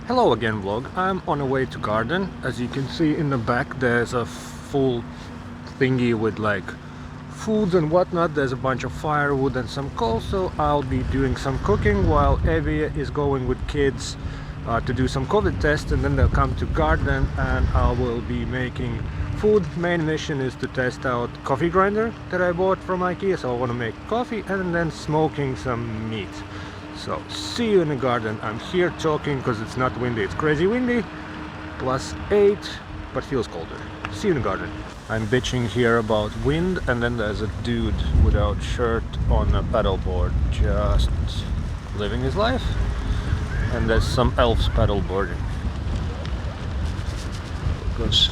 Hello again vlog. I'm on the way to garden. As you can see in the back there's a full thingy with like foods and whatnot. There's a bunch of firewood and some coal, so I'll be doing some cooking while Evie is going with kids to do some COVID tests, and then they'll come to garden and I will be making food. Main mission is to test out coffee grinder that I bought from IKEA, so I want to make coffee and then smoking some meat. So see you in the garden. I'm here talking because it's not windy, it's crazy windy, +8, but feels colder. See you in the garden. I'm bitching here about wind, and then there's a dude without shirt on a paddleboard just living his life, and there's some elves paddleboarding. Goes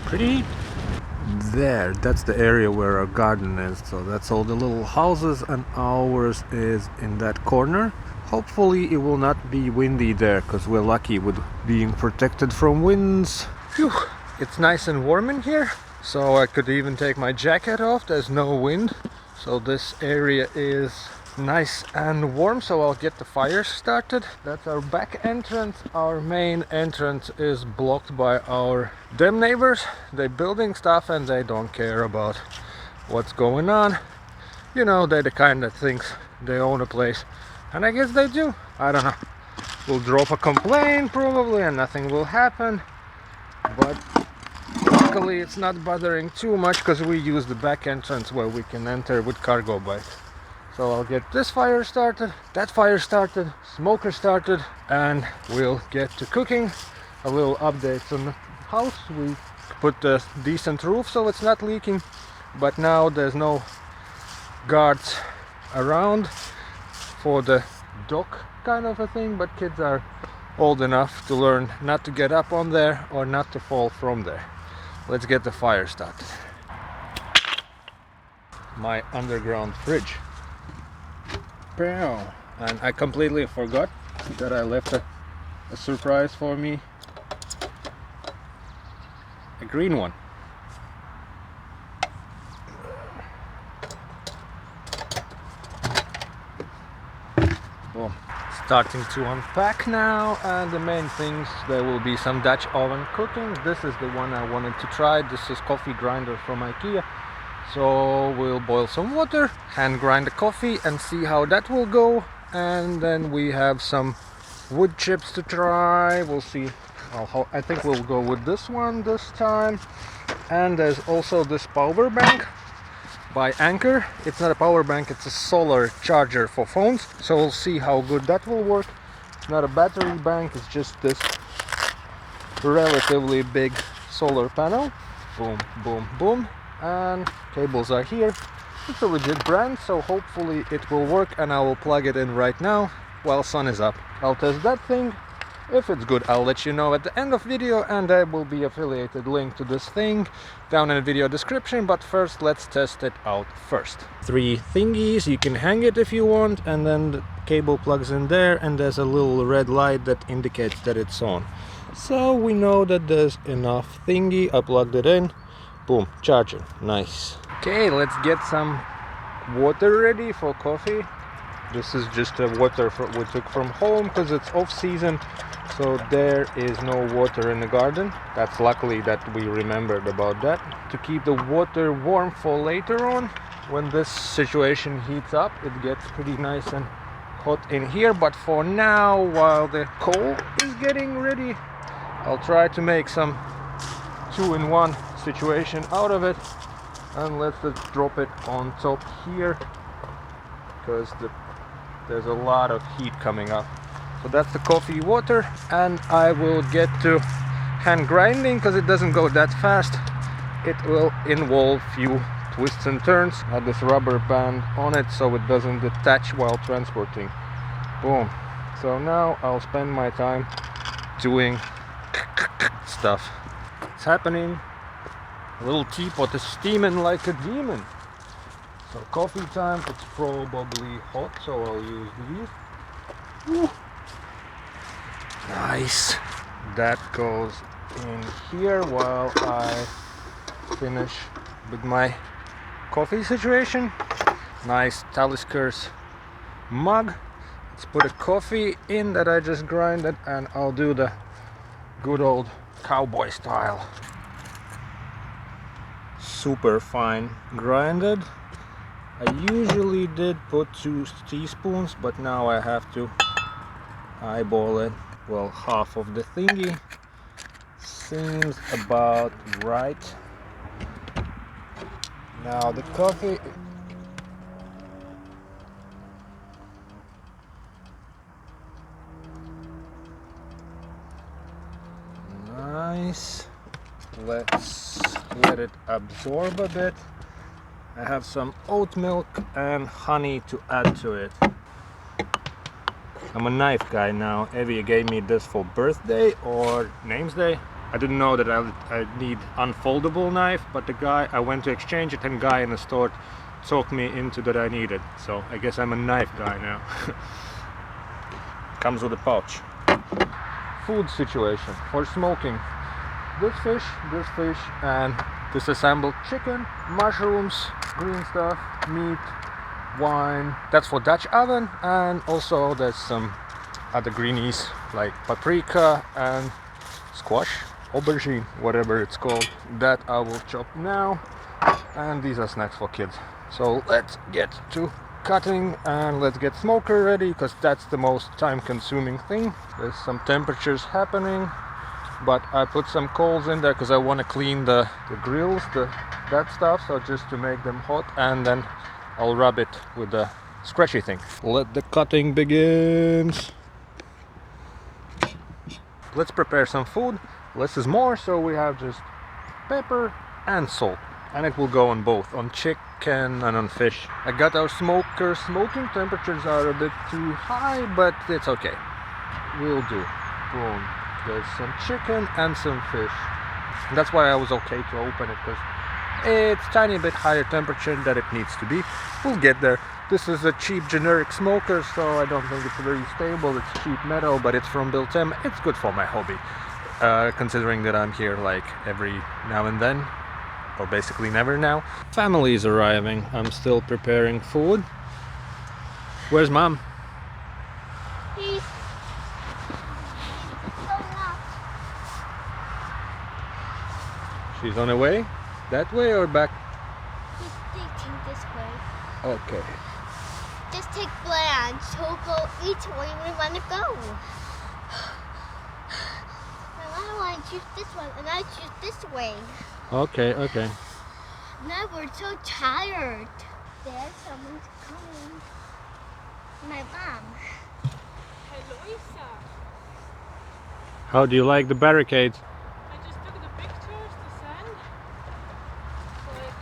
pretty. There, that's the area where our garden is, so that's all the little houses, and ours is in that corner. Hopefully it will not be windy there, because we're lucky with being protected from winds. Phew. It's nice and warm in here, so I could even take my jacket off. There's no wind, so this area is nice and warm, so I'll get the fire started. That's our back entrance. Our main entrance is blocked by our them neighbors. They're building stuff and they don't care about what's going on. You know, they're the kind that thinks they own a place, and I guess they do. I don't know. We'll drop a complaint probably and nothing will happen, but luckily it's not bothering too much because we use the back entrance where we can enter with cargo bikes. So I'll get this fire started, that fire started, smoker started, and we'll get to cooking. A little updates on the house. We put a decent roof so it's not leaking, but now there's no guards around for the dock kind of a thing, but kids are old enough to learn not to get up on there or not to fall from there. Let's get the fire started. My underground fridge. And I completely forgot that I left a surprise for me. A green one. Well, starting to unpack now, and the main things, there will be some Dutch oven cooking. This is the one I wanted to try. This is coffee grinder from IKEA. So we'll boil some water, hand grind the coffee and see how that will go. And then we have some wood chips to try. We'll see. I think we'll go with this one this time. And there's also this power bank by Anker. It's not a power bank, it's a solar charger for phones. So we'll see how good that will work. It's not a battery bank, it's just this relatively big solar panel. Boom, boom, boom. And cables are here. It's a legit brand, so hopefully it will work, and I will plug it in right now while sun is up. I'll test that thing. If it's good, I'll let you know at the end of video, and there will be affiliated link to this thing down in the video description. But first, let's test it out first. 3 thingies, you can hang it if you want, and then the cable plugs in there, and there's a little red light that indicates that it's on. So we know that there's enough thingy. I plugged it in. Boom, charging, nice. Okay, let's get some water ready for coffee. This is just the water we took from home because it's off season, so there is no water in the garden. That's luckily that we remembered about that, to keep the water warm for later on. When this situation heats up, it gets pretty nice and hot in here, but for now, while the coal is getting ready, I'll try to make some 2-in-1 situation out of it, and let's just drop it on top here because there's a lot of heat coming up. So that's the coffee water, and I will get to hand grinding because it doesn't go that fast. It will involve few twists and turns. I have this rubber band on it so it doesn't detach while transporting. Boom. So now I'll spend my time doing stuff. It's happening. A little teapot is steaming like a demon. So coffee time, it's probably hot, so I'll use these. Woo. Nice. That goes in here while I finish with my coffee situation. Nice Taliskers mug. Let's put a coffee in that I just grinded, and I'll do the good old cowboy style. Super fine grinded. I usually did put 2 teaspoons, but now I have to eyeball it. Well, half of the thingy seems about right. Now the coffee. Nice. Let's let it absorb a bit. I have some oat milk and honey to add to it. I'm a knife guy now. Evie gave me this for birthday or name's day. I didn't know that I need unfoldable knife, but the guy, I went to exchange it and guy in the store talked me into that I need it. So I guess I'm a knife guy now. Comes with a pouch. Food situation for smoking. This fish, and disassembled chicken, mushrooms, green stuff, meat, wine. That's for Dutch oven, and also there's some other greenies like paprika and squash, aubergine, whatever it's called. That I will chop now, and these are snacks for kids. So let's get to cutting and let's get smoker ready, because that's the most time consuming thing. There's some temperatures happening, but I put some coals in there because I want to clean the grills, that stuff, so just to make them hot, and then I'll rub it with the scratchy thing. Let the cutting begins. Let's prepare some food. Less is more, so we have just pepper and salt, and it will go on both, on chicken and on fish. I got our smoker. Smoking temperatures are a bit too high, but it's okay. Will do. Boom. There's some chicken and some fish. And that's why I was okay to open it, because it's tiny bit higher temperature than it needs to be. We'll get there. This is a cheap generic smoker, so I don't think it's very stable. It's cheap metal, but it's from Built M. It's good for my hobby, considering that I'm here like every now and then, or basically never now. Family is arriving. I'm still preparing food. Where's Mom? She's on her way? That way or back? He's taking this way. Okay. Just take Blanche. He'll go each way we want to go. And I want to choose this one, and I choose this way. Okay, okay. Now we're so tired. There's someone's coming. My mom. Hello, Isa. How do you like the barricades? I just took the pictures to send. It's like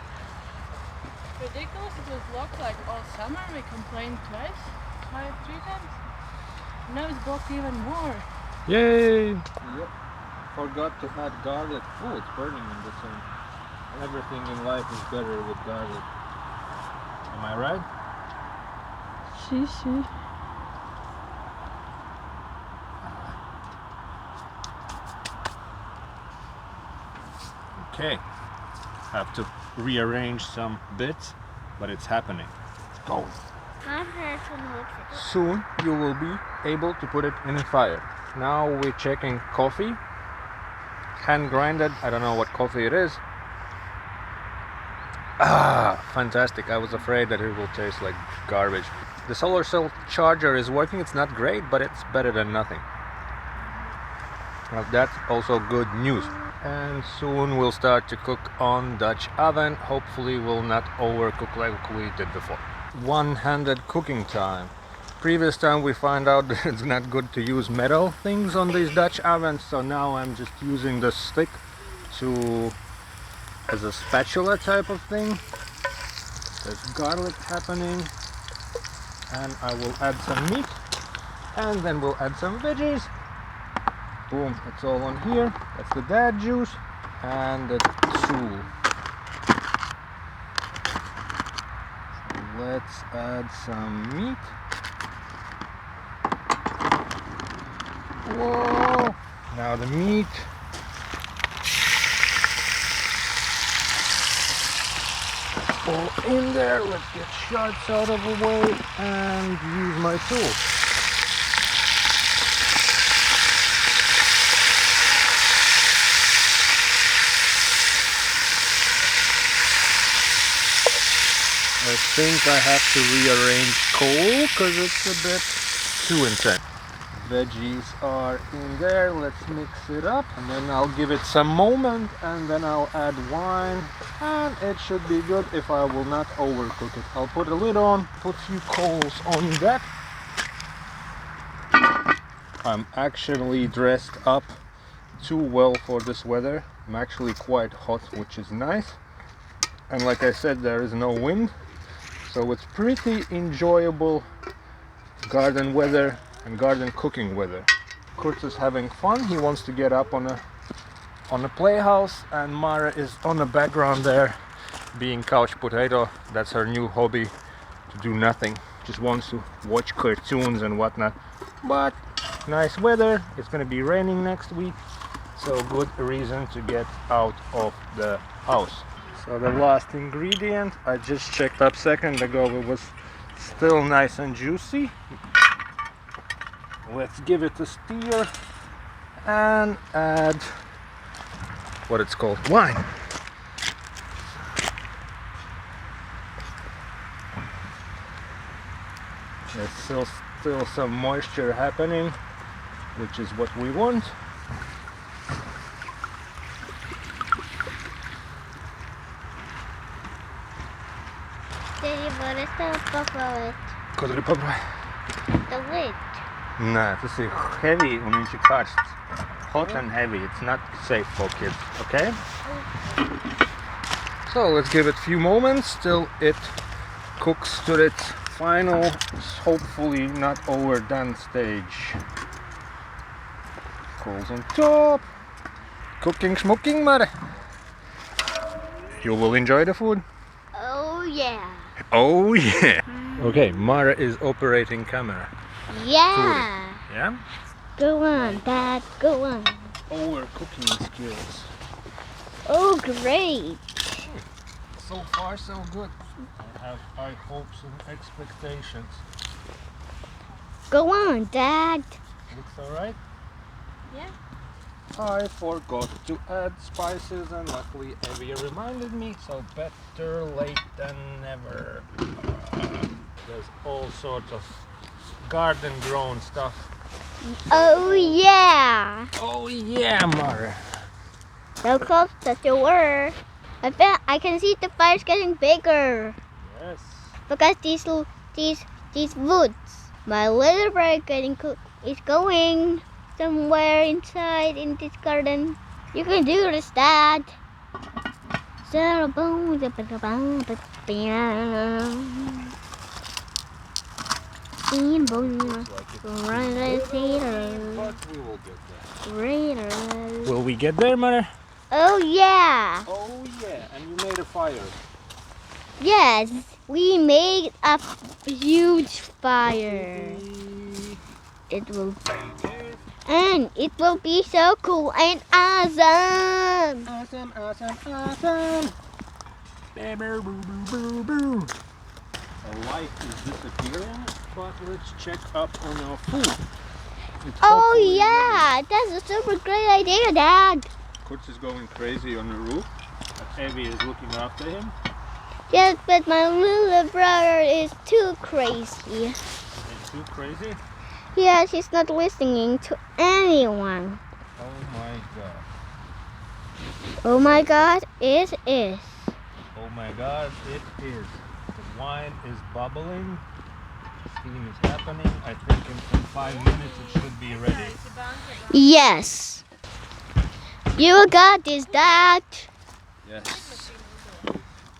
ridiculous. It was locked like all summer. We complained three times. Now it's blocked even more. Yay! Yep. Forgot to add garlic. Oh, it's burning in the sun. Everything in life is better with garlic. Am I right? See. Okay. Have to rearrange some bits, but it's happening. Let's go. Soon you will be able to put it in a fire. Now we're checking coffee. Hand grinded. I don't know what coffee it is. Ah, fantastic. I was afraid that it will taste like garbage. The solar cell charger is working. It's not great, but it's better than nothing. Well, that's also good news. And soon we'll start to cook on Dutch oven. Hopefully we'll not overcook like we did before. One-handed cooking time. Previous time we found out that it's not good to use metal things on these Dutch ovens, so now I'm just using the stick as a spatula type of thing. There's garlic happening, and I will add some meat, and then we'll add some veggies. Boom, it's all on here. That's the dad juice and the tool. Let's add some meat. Whoa! Now the meat. All in there. Let's get shards out of the way and use my tool. think I have to rearrange coal because it's a bit too intense. Veggies are in there. Let's mix it up and then I'll give it some moment and then I'll add wine and it should be good if I will not overcook it. I'll put a lid on, put a few coals on that. I'm actually dressed up too well for this weather. I'm actually quite hot, which is nice. And like I said, there is no wind, so it's pretty enjoyable garden weather and garden cooking weather. Kurt is having fun. He wants to get up on a playhouse, and Mara is on the background there being couch potato. That's her new hobby, to do nothing. Just wants to watch cartoons and whatnot. But nice weather. It's gonna be raining next week, so good reason to get out of the house. So the last ingredient, I just checked up a second ago, it was still nice and juicy. Let's give it a stir and add what it's called, wine. There's still some moisture happening, which is what we want. Daddy, what is the bubble? Который попробуй. The lid. No, this is heavy when you catch it. Hot and heavy. It's not safe for kids. Okay. So let's give it a few moments till it cooks to its final, hopefully not overdone stage. Coals on top. Cooking, smoking, Mare. You will enjoy the food. Oh yeah. Oh yeah. Okay, Mara is operating camera. Yeah. Yeah? Go on, Dad. Go on. Overcooking skills. Oh, great. So far so good. I have high hopes and expectations. Go on, Dad. Looks alright? Yeah. I forgot to add spices and luckily Evie reminded me, so better late than never. There's all sorts of garden grown stuff. Oh yeah. Oh yeah, Mara. So close that you were. I can see the fire's getting bigger Yes. because these woods. My little bird is going somewhere inside in this garden. You can do this, Dad. Looks like it's but we will get there. Will we get there, Mara? Oh yeah. Oh yeah, and you made a fire. Yes, we made a huge fire. It will And it will be so cool and awesome. Awesome, awesome, awesome. Boo, boo, boo, boo. The light is disappearing, but let's check up on our food. It's Oh hopefully yeah, that's a super great idea, Dad. ready. Kurtz is going crazy on the roof, but Evie is looking after him. Yes, but my little brother is too crazy. It's too crazy. Yes, he's not listening to anyone. Oh my god. Oh my God, it is. Oh my god, it is. The wine is bubbling. Steam is happening. I think in 5 minutes it should be ready. Yes. You got this, Dad. Yes.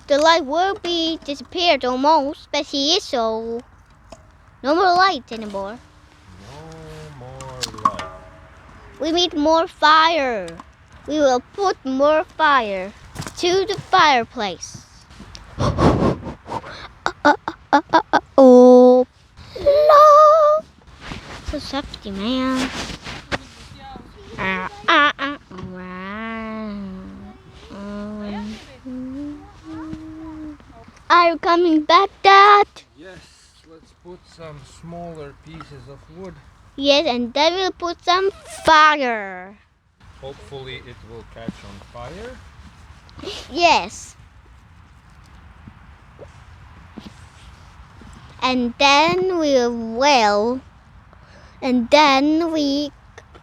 The light will be disappeared almost, but he is so. No more light anymore. No more light. We need more fire. We will put more fire to the fireplace. Oh, no. So safety, man. Are you coming back, Dad? Yes, let's put some smaller pieces of wood. Yes, and then we'll put some fire. Hopefully it will catch on fire. Yes. and then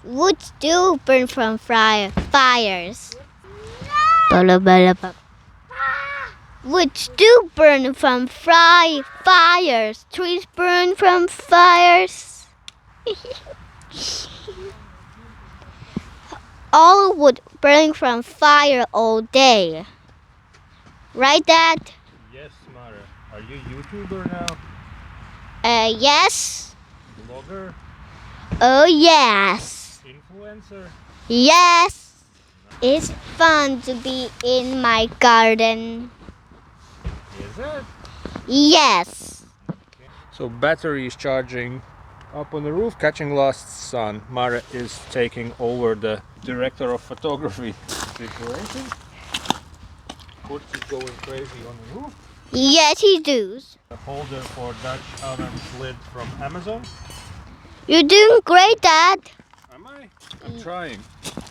woods do burn from fires. Woods do burn from fires. Trees burn from fires. All wood burn from fire all day. Right, Dad? Yes, Mara. Are you YouTuber now? Yes. Blogger? Oh, yes. Influencer? Yes. It's fun to be in my garden. Is it? Yes. So battery is charging up on the roof, catching lost sun. Mara is taking over the director of photography situation. Kurt is going crazy on the roof. Yes, he does. A holder for Dutch ovens lid from Amazon. You're doing great, Dad. Am I? I'm trying.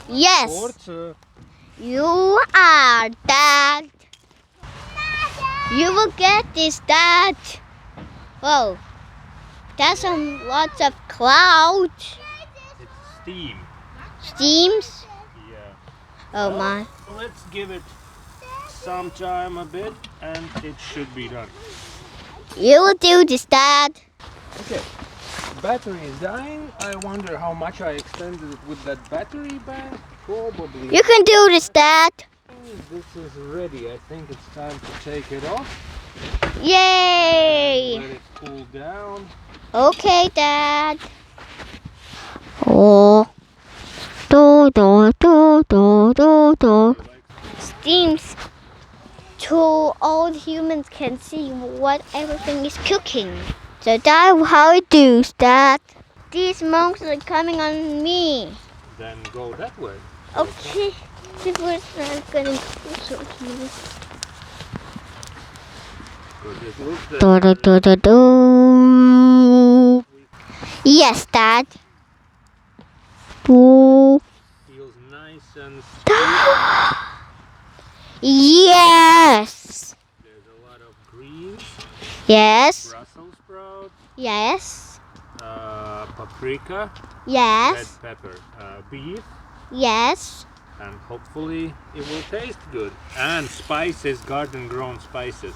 Yes. Kurt, You are, Dad. You will get this, Dad. Whoa. That's lots of clouds. it's steam. Steams. Yeah. Oh my. Let's give it some time a bit and it should be done. You will do this, Dad. Okay. Battery is dying. I wonder how much I extended it with that battery bank. Probably. You can do this, Dad. This is ready. I think it's time to take it off. Yay. Let it cool down. Okay, Dad. Oh. Do. Steams. So all humans can see what everything is cooking. So that's how it does, Dad. These monks are coming on me. Then go that way. Okay. People are getting closer to me. Because it looks Do. Yes, Dad. Do. feels nice and Yes. there's a lot of greens, Yes. Brussels sprout, Yes. paprika, red Yes. pepper, beef, Yes. and hopefully it will taste good. And spices, garden grown spices.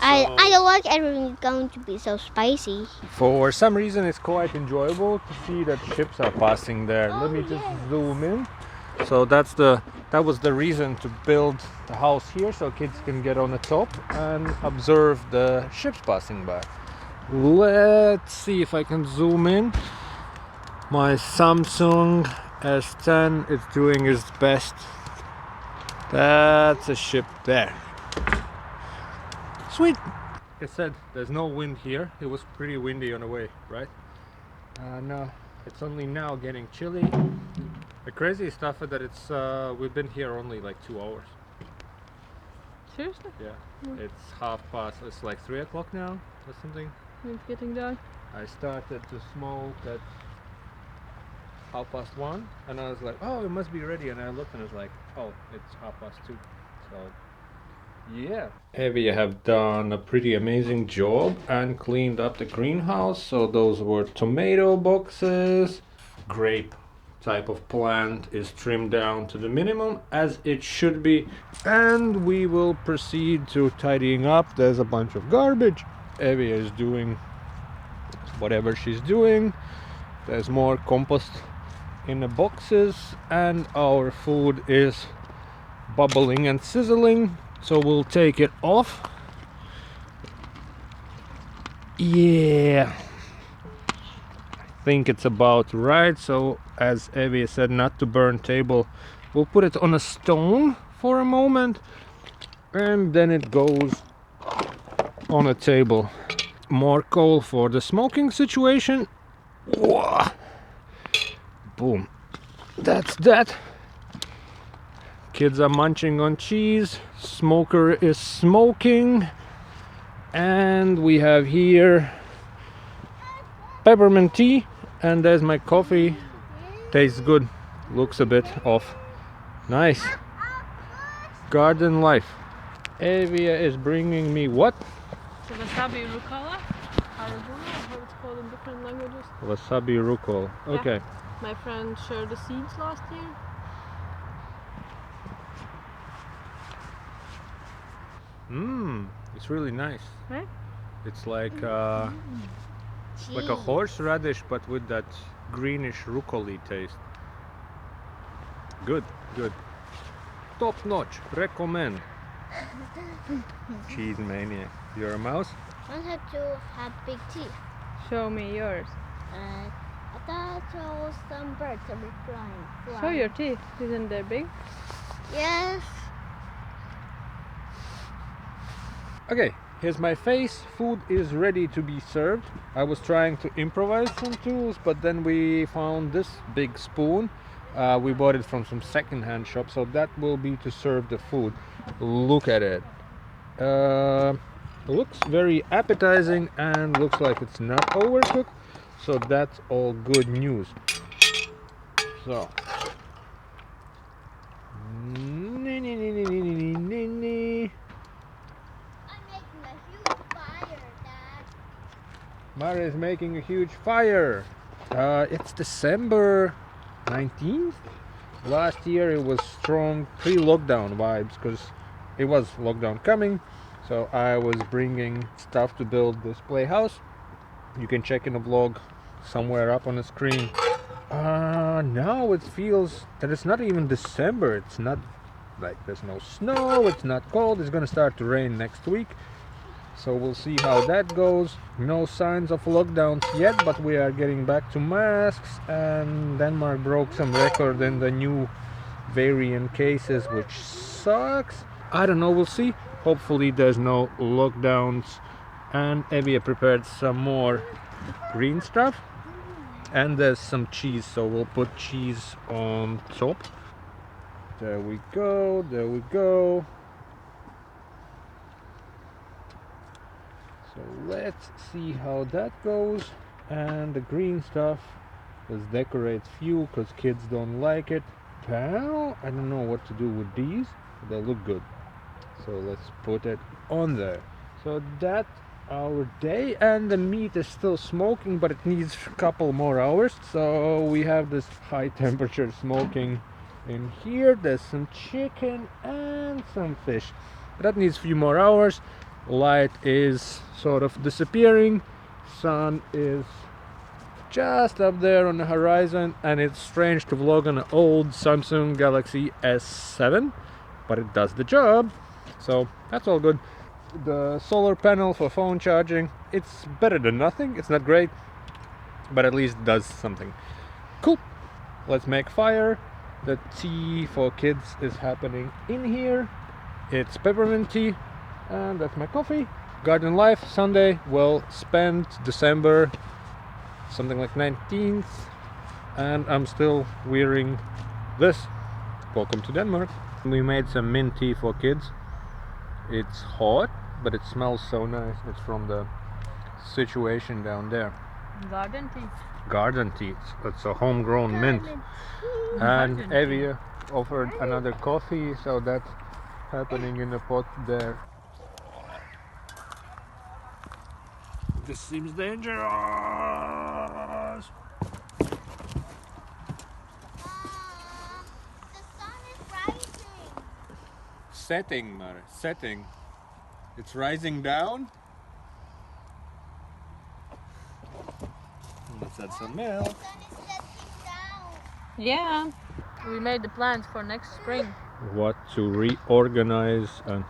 I don't like everything going to be so spicy. For some reason it's quite enjoyable to see that ships are passing there. Let me just zoom in. So that was the reason to build the house here, so kids can get on the top and observe the ships passing by. Let's see if I can zoom in. My Samsung S10 is doing its best. That's a ship there. Sweet. Like I said, there's no wind here. It was pretty windy on the way, right? No, it's only now getting chilly. The crazy stuff is that we've been here only like 2 hours. Seriously? Yeah, it's 3:30. It's like 3 o'clock now or something. It's getting dark. I started to smoke at 1:30, and I was like, oh, it must be ready. And I looked and I was like, oh, it's 2:30. So yeah, Evie have done a pretty amazing job and cleaned up the greenhouse. So those were tomato boxes. Grape type of plant is trimmed down to the minimum as it should be, and we will proceed to tidying up. There's a bunch of garbage. Evie is doing whatever she's doing. There's more compost in the boxes, and our food is bubbling and sizzling, so we'll take it off. Yeah, I think it's about right. So as Evie said, not to burn table, we'll put it on a stone for a moment and then it goes on a table. More coal for the smoking situation. Whoa. Boom, that's that. Kids are munching on cheese, smoker is smoking, and we have here peppermint tea, and there's my coffee. Tastes good, looks a bit off. Nice. Garden life. Evia is bringing me what? So wasabi rucola. arugula, how it's called in different languages. Wasabi rucol. Yeah. Okay. My friend shared the seeds last year. It's really nice. Right? It's like a horseradish, but with that greenish rucoly taste. Good, good. Top notch. Recommend. Cheese maniac. You're a mouse? I have to have big teeth. Show me yours. I thought there was some birds that were flying. Show your teeth. Isn't they big? Yes. Okay, here's my face. Food is ready to be served. I was trying to improvise some tools, but then we found this big spoon. We bought it from some second-hand shop, so that will be to serve the food. Look at it. Looks very appetizing and looks like it's not overcooked, so that's all good news. So. Mara is making a huge fire. It's December 19th. Last year it was strong pre-lockdown vibes because it was lockdown coming. So I was bringing stuff to build this playhouse. You can check in the vlog somewhere up on the screen. Now it feels that it's not even December. It's not like there's no snow. It's not cold. It's gonna start to rain next week. So we'll see how that goes. No signs of lockdowns yet, but we are getting back to masks, and Denmark broke some record in the new variant cases, which sucks. I don't know, we'll see. Hopefully there's no lockdowns. And Evia prepared some more green stuff, and there's some cheese, so we'll put cheese on top. There we go, there we go. So let's see how that goes. And the green stuff, let's decorate few because kids don't like it. Well, I don't know what to do with these. They look good. So let's put it on there. So that's our day, and the meat is still smoking, but it needs a couple more hours. So we have this high temperature smoking in here. There's some chicken and some fish. That needs a few more hours. Light is sort of disappearing. Sun is just up there on the horizon, and it's strange to vlog on an old Samsung Galaxy S7, but it does the job, so that's all good. The solar panel for phone charging, it's better than nothing. It's not great, but at least does something. Cool. Let's make fire. The tea for kids is happening in here. It's peppermint tea. And that's my coffee. Garden life Sunday, well spent. December something like 19th, and I'm still wearing this. Welcome to Denmark. We made some mint tea for kids. It's hot, but it smells so nice. It's from the situation down there. Garden tea. Garden tea. It's a homegrown mint. And Evia offered another coffee, so that's happening in the pot there. This seems dangerous. The sun is rising. Setting, Mara, setting. It's rising down. Let's add some milk. The sun is setting down. Yeah. We made the plans for next spring What to reorganize and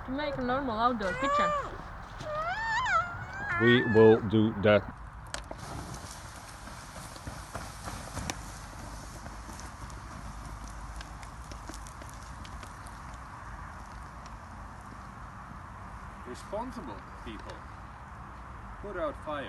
to make a normal outdoor kitchen. we will do that. Responsible people put out fire.